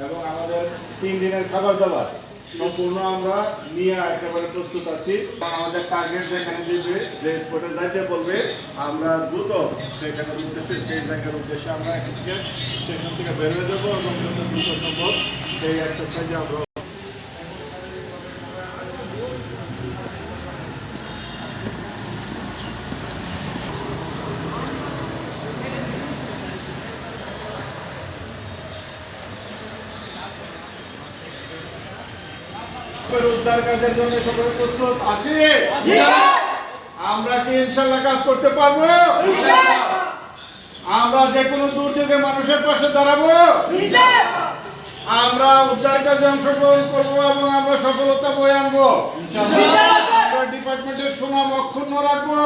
এবং আমাদের 3 দিনের খাবার দাবার সম্পূর্ণ আমরা নিয়ে একেবারে প্রস্তুত আছি। আমাদের টার্গেট যেখানে দিবে, যে স্পটে যাইতে বলবে, আমরা দ্রুত সেখানে উদ্দেশ্যে সেই জায়গার উদ্দেশ্যে আমরা এখান থেকে স্টেশন থেকে বের হয়ে যাবো এবং যত দ্রুত সম্ভব সেই এক্সারসাইজে আমরা উদ্ধার কাজের জন্য সবাই প্রস্তুত আছি। আমরা কি ইনশাল্লাহ কাজ করতে পারবো? আমরা যে কোনো দুর্যোগে মানুষের পাশে দাঁড়াবো। আমরা উদ্ধার কাজে অংশগ্রহণ করবো এবং আমরা সফলতা বয়ে আনবো। আমরা ডিপার্টমেন্টের সুনাম অক্ষুণ্ণ রাখবো।